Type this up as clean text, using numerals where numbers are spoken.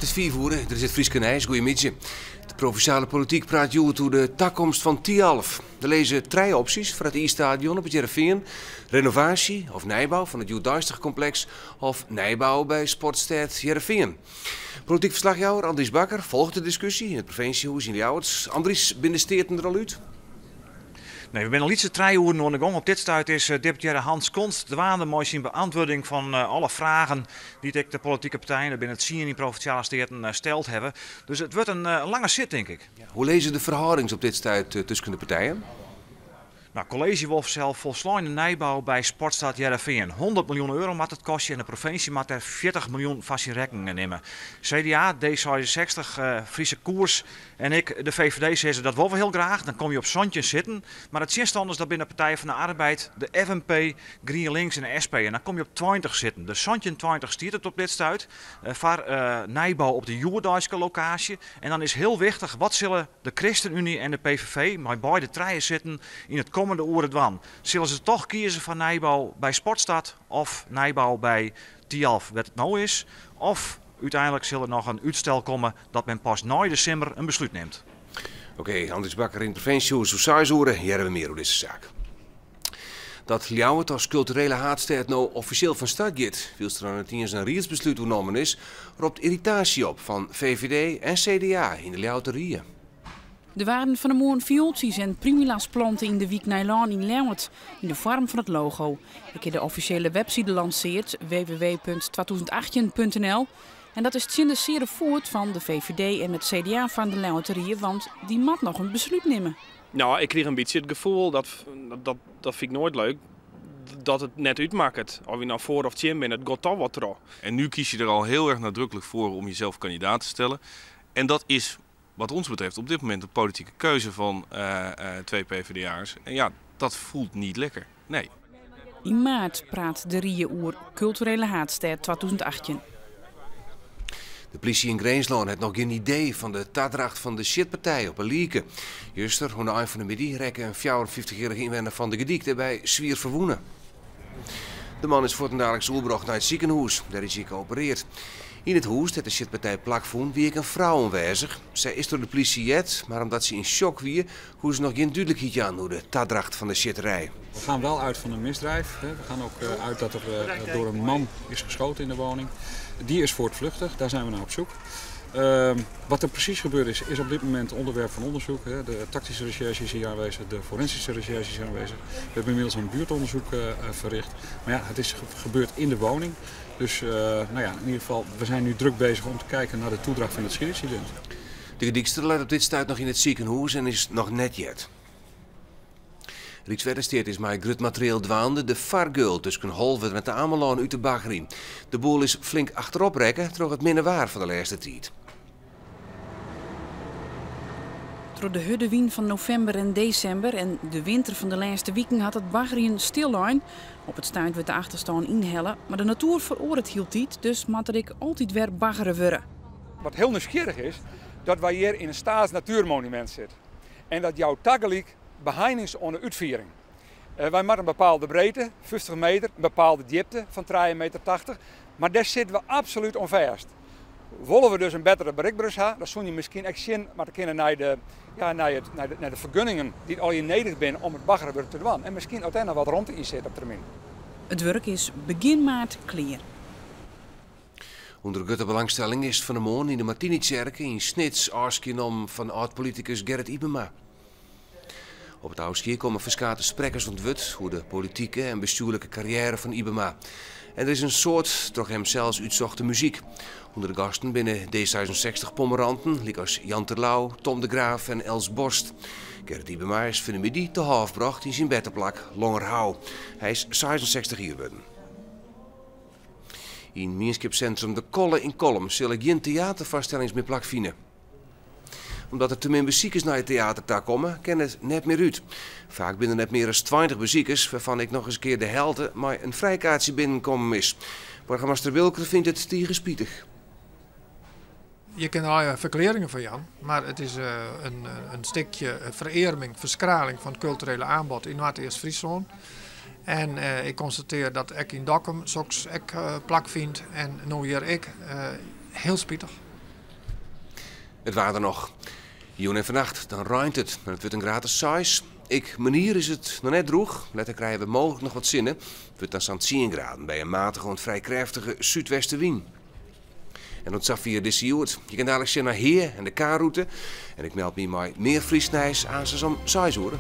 is 4 uur, er is het Frieske Nijs. Goedemiddag. De provinciale politiek praat over de toekomst van Tialf. Er lezen 3 opties voor het E-stadion op het Heerenveen. Renovatie of nijbouw van het Joet-Duister-complex of nijbouw bij Sportstad Heerenveen. Politiek verslagjouwer Andries Bakker volgt de discussie in het provinciehuis in Ljouwert. Andries, binnensteert er al uit? Nee, we zijn al iets te 3 uur aan de gang. Op dit stuit is deputaire Hans Konst de waande mooi zijn beantwoording van alle vragen die de politieke partijen binnen het zien in provinciale steden steld hebben. Dus het wordt een lange zit, denk ik. Ja, hoe lezen de verhoudingen op dit stuit tussen de partijen? Nou, college wil zelf volslaan nijbouw bij Sportstad Heerenveen. 100 miljoen euro moet het kosten en de provincie moet er 40 miljoen vast in rekening nemen. CDA, D66, Friese Koers en ik, de VVD, zeggen dat willen we heel graag. Dan kom je op zandjes zitten. Maar het is anders dat binnen de Partij van de Arbeid, de FNP, GroenLinks en de SP. En dan kom je op 20 zitten. De zandje 20 stiert het op dit stuit. Voor nijbouw op de Joerdijske locatie. En dan is heel wichtig, wat zullen de ChristenUnie en de PVV, maar beide treien zitten in het komende uren dwan. Zullen ze toch kiezen voor nijbouw bij Sportstad of nijbouw bij Tialf, wat het nou is? Of uiteindelijk zal er nog een uitstel komen dat men pas na december een besluit neemt. Oké, Andries Bakker in het provinciehuis hoe 6 uur. Hier hebben we meer over deze zaak. Dat Ljouwert als culturele haatstad nou officieel van start gaat, wil er aan het eens een raadsbesluit genomen is, roept irritatie op van VVD en CDA in de Ljouwerterieën. Er waren van de morgen viooltjes en primulasplanten in de Wiek Nijlaan in Ljouwert in de vorm van het logo. Ik heb de officiële website gelanceerd, www.2018.nl. En dat is sinds zeer voort van de VVD en het CDA van de Ljouwerterieën, want die moet nog een besluit nemen. Nou, ik kreeg een beetje het gevoel, dat vind ik nooit leuk, dat het net uitmaakt. Of je nou voor of tegen bent, het gaat toch wat terug. En nu kies je er al heel erg nadrukkelijk voor om jezelf kandidaat te stellen. En dat is wat ons betreft op dit moment de politieke keuze van 2 PvdA'ers. En ja, dat voelt niet lekker. Nee. In maart praat de Rieën oer culturele haatstad 2018. De politie in Greenslaan heeft nog geen idee van de tadracht van de shitpartij op een lieke. Juster, hoe de eind van de middag rekken een 54-jarige inwoner van de Gediekte bij zwier verwoenen. De man is voortdurend oorbracht naar het ziekenhuis. Daar is hij geopereerd. In het huis dat de shitpartij plakvoen wie ik een vrouw aanwezig. Zij is door de politie jet, maar omdat ze in shock wie, hoe ze nog geen duidelijkheid aan hoe de tadracht van de shitterij. We gaan wel uit van een misdrijf. We gaan ook uit dat er door een man is geschoten in de woning. Die is voortvluchtig, daar zijn we naar op zoek. Wat er precies gebeurd is op dit moment onderwerp van onderzoek. De tactische recherche is hier aanwezig, de forensische recherche is hier aanwezig. We hebben inmiddels een buurtonderzoek verricht. Maar ja, het is gebeurd in de woning. Dus nou ja, in ieder geval, we zijn nu druk bezig om te kijken naar de toedracht van het schierincident. De Gediekster ligt op dit stuit nog in het ziekenhuis en is nog net jet. Rijkswaterstaat is met grut materieel dwaande de Vargeul tussen Holwert met de Amelaan uit de Baggerie. De boel is flink achterop rekken, terug het minderwaar van de laatste tijd. Door de huddewien van november en december en de winter van de laatste weken had het baggerien stillijn. Op het stuit werd de achterstaan inhellen, maar de natuur veroordeelt hield niet, dus moet ik altijd weer baggeren worden. Wat heel nieuwsgierig is, dat wij hier in een staatsnatuurmonument zitten. En dat jouw tegelijk behind is onder uitviering. Wij maken een bepaalde breedte, 50 meter, een bepaalde diepte van 3,80 meter. Maar daar zitten we absoluut onvast. Willen we dus een betere bereikbaarheid hebben, dan zou je misschien echt zien, maar dan kunnen naar de vergunningen die al je nodig zijn om het baggeren te doen. En misschien uiteindelijk wat rond te inzetten op termijn. Het werk is begin maart klaar. Onder grote belangstelling is van de morgen in de Martini-kerk in Snits afgenomen van oud-politicus Gerrit Ibema. Op het Ouskier komen verschillende sprekers ontwut hoe de politieke en bestuurlijke carrière van Ibema. En er is een soort, toch hem zelfs uitzochte muziek. Onder de gasten binnen D66 Pommeranten, als Jan Terlouw, Tom de Graaf en Els Borst. Gerrit Ibema is van de middag te halfbracht in zijn beddenplak Longerhou. Hij is 66 jaar geworden. In Meenskipcentrum De Kolle in Kolm zullen geen theatervoorstellingen meer plakvinden. Omdat er te min bezoekers naar het theater komen, kan het net meer uit. Vaak binnen net meer dan 20 bezoekers, waarvan ik nog eens een keer de helft maar een vrijkaartje binnenkomen is. Burgemeester Wilker vindt het tegenspietig. Je kent al verklaringen van Jan, maar het is een stukje vererming, verschraling van het culturele aanbod in Noord-Eerst-Friesland. En ik constateer dat ik in Dokkum soms plak vind en nu hier ik heel spietig. Het waren er nog. Joen en vannacht, dan ruimt het en het wordt een gratis size. Manier is het nog net droeg. Letter krijgen we mogelijk nog wat zinnen. Het wordt dan zo'n 10 graden bij een matige en vrij krachtige zuidwestenwind. En dat zag via deze joert. Je kan dadelijk zien naar Heer en de K-route. En ik meld me maar meer Friesnijs aan ze zo'n 6 uur.